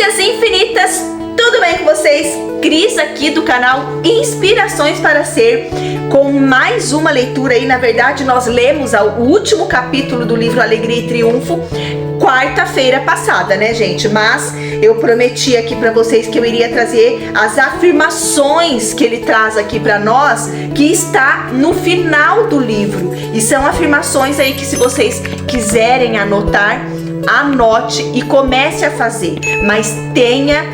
Delícias infinitas, tudo bem com vocês? Cris aqui do canal Inspirações para Ser, com mais uma leitura aí. Na verdade, nós lemos o último capítulo do livro Alegria e Triunfo quarta-feira passada, né, gente? Mas eu prometi aqui para vocês que eu iria trazer as afirmações que ele traz aqui para nós, que está no final do livro. E são afirmações aí que, se vocês quiserem anotar, anote e comece a fazer, mas tenha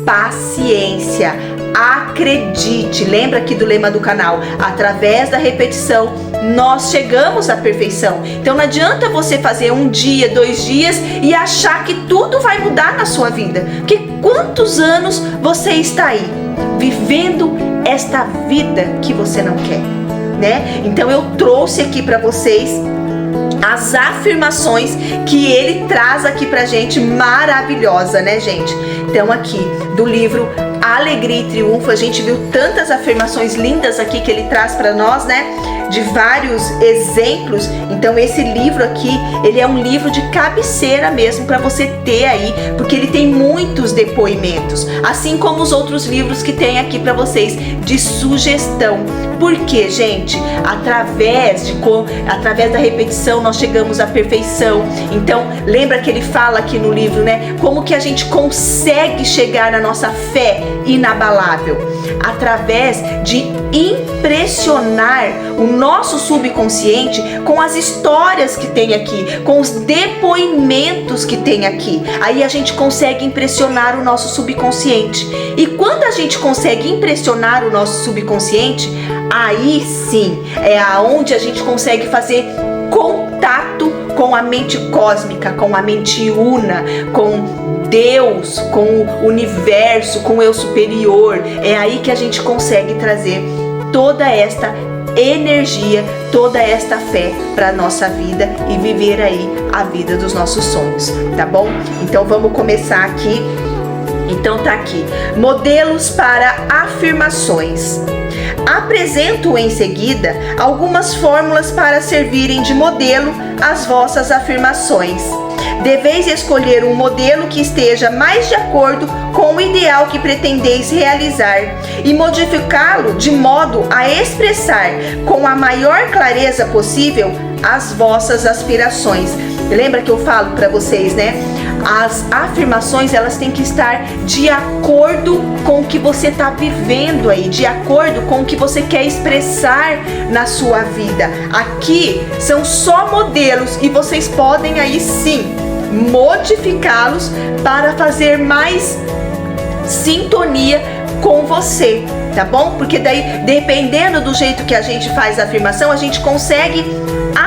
paciência, acredite. Lembra aqui do lema do canal: através da repetição nós chegamos à perfeição. Então não adianta você fazer um dia, 2 dias e achar que tudo vai mudar na sua vida, porque quantos anos você está aí vivendo esta vida que você não quer, né? Então eu trouxe aqui para vocês as afirmações que ele traz aqui pra gente, maravilhosa, né, gente? Então aqui do livro Alegria e Triunfo, a gente viu tantas afirmações lindas aqui que ele traz para nós, né? De vários exemplos. Então esse livro aqui, ele é um livro de cabeceira mesmo para você ter aí, porque ele tem muitos depoimentos, assim como os outros livros que tem aqui para vocês de sugestão. Porque, gente, através da repetição nós chegamos à perfeição. Então, lembra que ele fala aqui no livro, né? Como que a gente consegue chegar na nossa fé inabalável? Através de impressionar o nosso subconsciente com as histórias que tem aqui, com os depoimentos que tem aqui. Aí a gente consegue impressionar o nosso subconsciente. E quando a gente consegue impressionar o nosso subconsciente, aí sim é aonde a gente consegue fazer contato com a mente cósmica, com a mente una, com Deus, com o universo, com o eu superior. É aí que a gente consegue trazer toda esta energia, toda esta fé para nossa vida e viver aí a vida dos nossos sonhos, tá bom? Então vamos começar aqui. Então tá aqui: modelos para afirmações. Apresento em seguida algumas fórmulas para servirem de modelo às vossas afirmações. Deveis escolher um modelo que esteja mais de acordo com o ideal que pretendeis realizar e modificá-lo de modo a expressar com a maior clareza possível as vossas aspirações. Lembra que eu falo para vocês, né? As afirmações, elas têm que estar de acordo com o que você está vivendo aí, de acordo com o que você quer expressar na sua vida. Aqui são só modelos e vocês podem aí sim modificá-los para fazer mais sintonia com você, tá bom? Porque daí, dependendo do jeito que a gente faz a afirmação, a gente consegue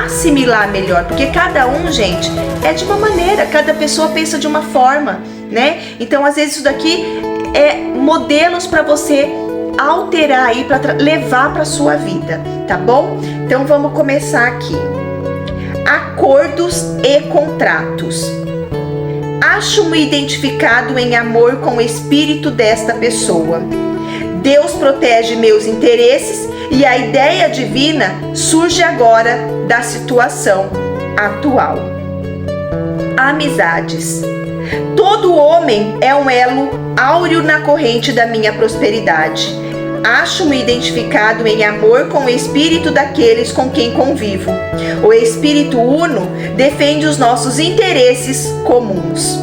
assimilar melhor, porque cada um, gente, é de uma maneira, cada pessoa pensa de uma forma, né? Então, às vezes isso daqui é modelos para você alterar aí, para levar para sua vida, tá bom? Então, vamos começar aqui. Acordos e contratos. Acho-me identificado em amor com o espírito desta pessoa. Deus protege meus interesses e a ideia divina surge agora da situação atual. Amizades. Todo homem é um elo áureo na corrente da minha prosperidade. Acho-me identificado em amor com o espírito daqueles com quem convivo. O espírito uno defende os nossos interesses comuns.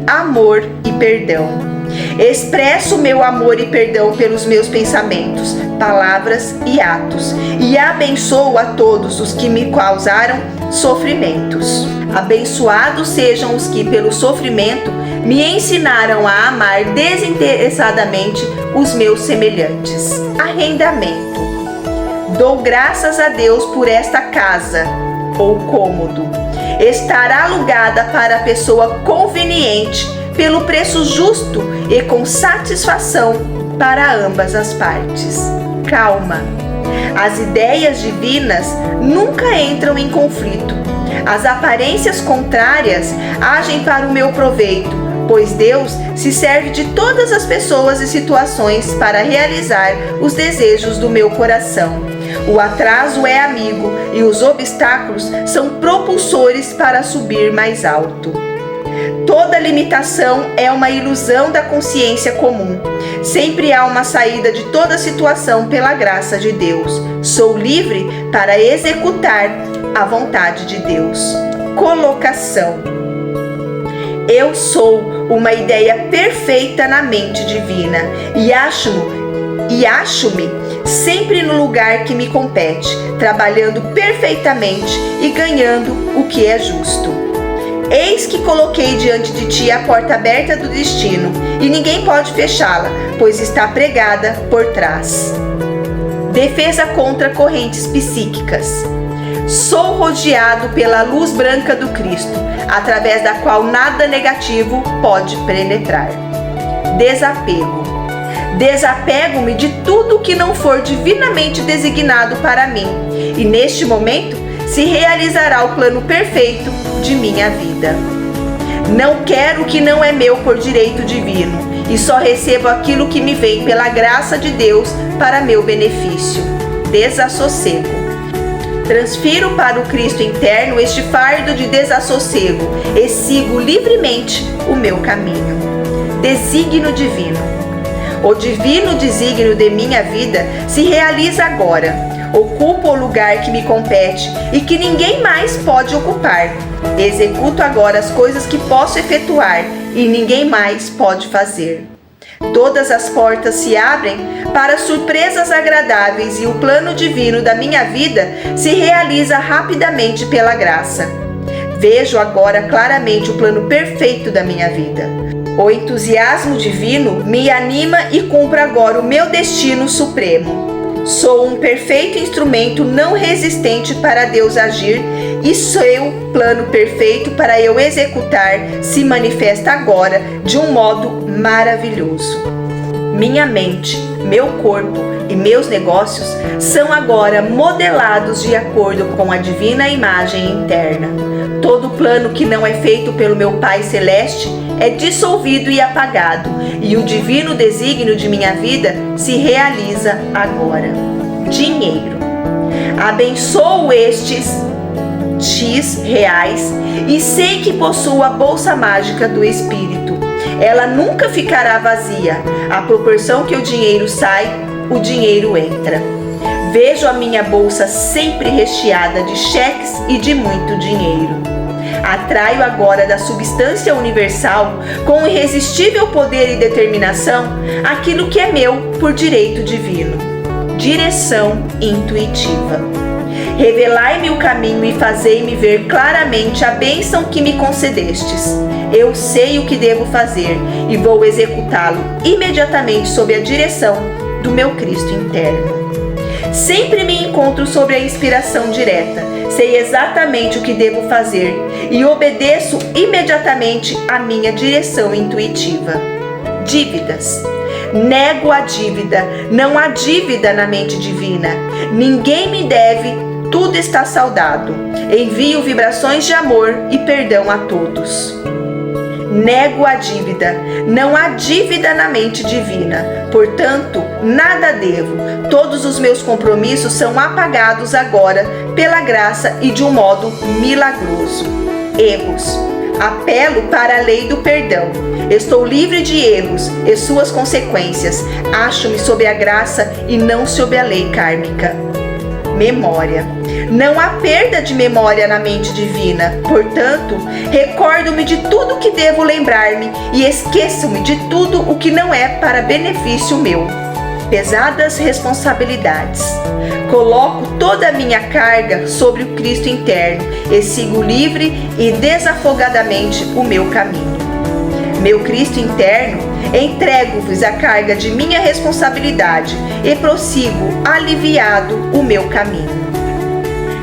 Amor e perdão. Expresso meu amor e perdão pelos meus pensamentos, palavras e atos, e abençoo a todos os que me causaram sofrimentos. Abençoados sejam os que, pelo sofrimento, me ensinaram a amar desinteressadamente os meus semelhantes. Arrendamento. Dou graças a Deus por esta casa ou cômodo. Estará alugada para a pessoa conveniente, pelo preço justo e com satisfação para ambas as partes. Calma. As ideias divinas nunca entram em conflito. As aparências contrárias agem para o meu proveito, pois Deus se serve de todas as pessoas e situações para realizar os desejos do meu coração. O atraso é amigo e os obstáculos são propulsores para subir mais alto. Toda limitação é uma ilusão da consciência comum. Sempre há uma saída de toda situação pela graça de Deus. Sou livre para executar a vontade de Deus. Colocação. Eu sou uma ideia perfeita na mente divina e acho-me sempre no lugar que me compete, trabalhando perfeitamente e ganhando o que é justo. Eis que coloquei diante de ti a porta aberta do destino, e ninguém pode fechá-la, pois está pregada por trás. Defesa contra correntes psíquicas. Sou rodeado pela luz branca do Cristo, através da qual nada negativo pode penetrar. Desapego. Desapego-me de tudo que não for divinamente designado para mim, e neste momento se realizará o plano perfeito de minha vida. Não quero o que não é meu por direito divino, e só recebo aquilo que me vem pela graça de Deus para meu benefício. Desassossego. Transfiro para o Cristo interno este fardo de desassossego e sigo livremente o meu caminho. Desígnio divino. O divino desígnio de minha vida se realiza agora. Ocupo o lugar que me compete e que ninguém mais pode ocupar. Executo agora as coisas que posso efetuar e ninguém mais pode fazer. Todas as portas se abrem para surpresas agradáveis e o plano divino da minha vida se realiza rapidamente pela graça. Vejo agora claramente o plano perfeito da minha vida. O entusiasmo divino me anima e cumpro agora o meu destino supremo. Sou um perfeito instrumento não resistente para Deus agir e seu plano perfeito para eu executar se manifesta agora de um modo maravilhoso. Minha mente, meu corpo e meus negócios são agora modelados de acordo com a divina imagem interna. Todo plano que não é feito pelo meu Pai Celeste é dissolvido e apagado, e o divino desígnio de minha vida se realiza agora. Dinheiro. Abençoo estes X reais e sei que possuo a bolsa mágica do Espírito. Ela nunca ficará vazia. À proporção que o dinheiro sai, o dinheiro entra. Vejo a minha bolsa sempre recheada de cheques e de muito dinheiro. Atraio agora da substância universal, com irresistível poder e determinação, aquilo que é meu por direito divino. Direção intuitiva. Revelai-me o caminho e fazei-me ver claramente a bênção que me concedestes. Eu sei o que devo fazer e vou executá-lo imediatamente sob a direção do meu Cristo interno. Sempre me encontro sob a inspiração direta, sei exatamente o que devo fazer e obedeço imediatamente a minha direção intuitiva. Dívidas. Nego a dívida, não há dívida na mente divina. Ninguém me deve, tudo está saldado. Envio vibrações de amor e perdão a todos. Nego a dívida, não há dívida na mente divina, portanto, nada devo. Todos os meus compromissos são apagados agora pela graça e de um modo milagroso. Erros. Apelo para a lei do perdão. Estou livre de erros e suas consequências. Acho-me sob a graça e não sob a lei kármica. Memória. Não há perda de memória na mente divina. Portanto, recordo-me de tudo que devo lembrar-me e esqueço-me de tudo o que não é para benefício meu. Pesadas responsabilidades. Coloco toda a minha carga sobre o Cristo interno e sigo livre e desafogadamente o meu caminho. Meu Cristo interno, entrego-vos a carga de minha responsabilidade e prossigo aliviado o meu caminho.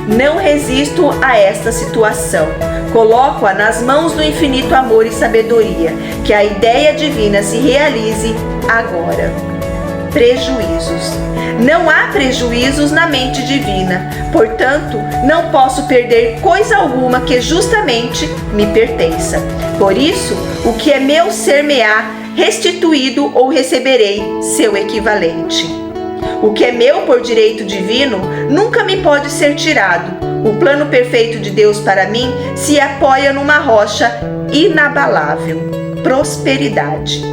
Não resisto a esta situação. Coloco-a nas mãos do infinito amor e sabedoria, que a ideia divina se realize agora. Prejuízos. Não há prejuízos na mente divina, portanto, não posso perder coisa alguma que justamente me pertença. Por isso, o que é meu ser-me-á restituído ou receberei seu equivalente. O que é meu por direito divino nunca me pode ser tirado. O plano perfeito de Deus para mim se apoia numa rocha inabalável, prosperidade.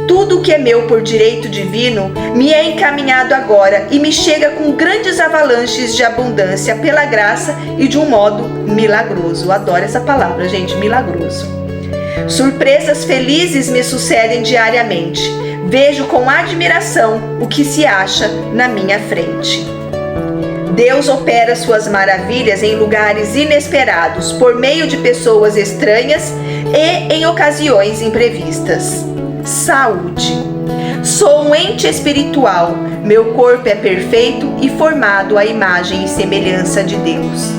Tudo que é meu por direito divino me é encaminhado agora e me chega com grandes avalanches de abundância pela graça e de um modo milagroso. Eu adoro essa palavra, gente, milagroso. Surpresas felizes me sucedem diariamente. Vejo com admiração o que se acha na minha frente. Deus opera suas maravilhas em lugares inesperados, por meio de pessoas estranhas e em ocasiões imprevistas. Saúde. Sou um ente espiritual. Meu corpo é perfeito e formado à imagem e semelhança de Deus.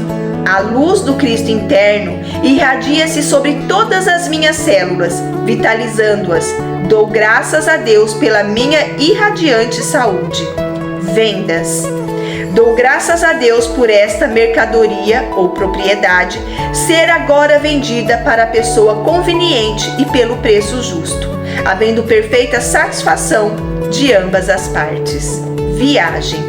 A luz do Cristo interno irradia-se sobre todas as minhas células, vitalizando-as. Dou graças a Deus pela minha irradiante saúde. Vendas. Dou graças a Deus por esta mercadoria ou propriedade ser agora vendida para a pessoa conveniente e pelo preço justo, havendo perfeita satisfação de ambas as partes. Viagem.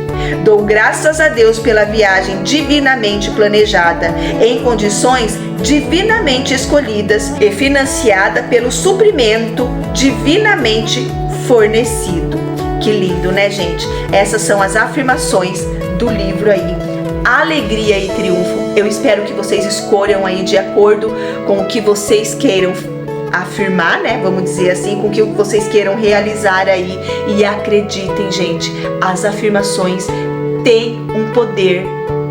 Dou graças a Deus pela viagem divinamente planejada, em condições divinamente escolhidas e financiada pelo suprimento divinamente fornecido. Que lindo, né, gente? Essas são as afirmações do livro aí, Alegria e Triunfo. Eu espero que vocês escolham aí de acordo com o que vocês queiram afirmar, né? Vamos dizer assim, com o que vocês queiram realizar aí. E acreditem, gente, as afirmações têm um poder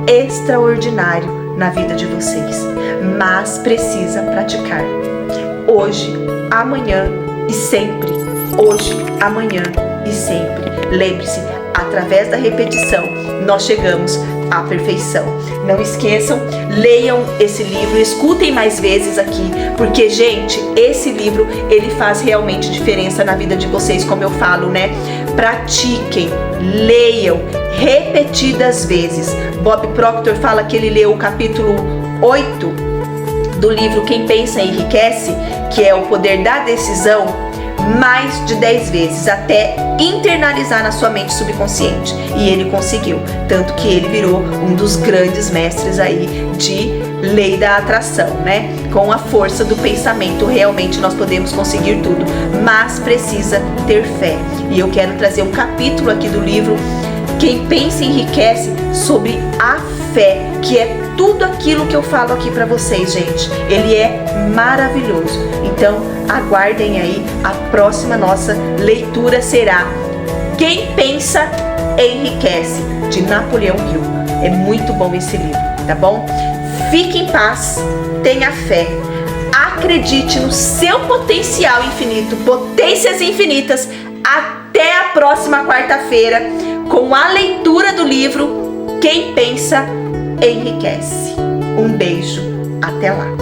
extraordinário na vida de vocês, mas precisa praticar. Hoje, amanhã e sempre. Hoje, amanhã e sempre. Lembre-se, através da repetição, nós chegamos à perfeição. Não esqueçam, leiam esse livro, escutem mais vezes aqui, porque, gente, esse livro, ele faz realmente diferença na vida de vocês, como eu falo, né? Pratiquem, leiam repetidas vezes. Bob Proctor fala que ele leu o capítulo 8 do livro Quem Pensa Enriquece, que é o poder da decisão, mais de 10 vezes, até internalizar na sua mente subconsciente. E ele conseguiu, tanto que ele virou um dos grandes mestres aí de lei da atração, né? Com a força do pensamento, realmente nós podemos conseguir tudo, mas precisa ter fé. E eu quero trazer um capítulo aqui do livro Quem Pensa Enriquece, sobre a fé, que é tudo aquilo que eu falo aqui para vocês, gente. Ele é maravilhoso. Então, aguardem aí, a próxima nossa leitura será Quem Pensa Enriquece, de Napoleão Hill. É muito bom esse livro, tá bom? Fique em paz, tenha fé, acredite no seu potencial infinito, potências infinitas. Até a próxima quarta-feira com a leitura do livro Quem Pensa Enriquece. Um beijo, até lá.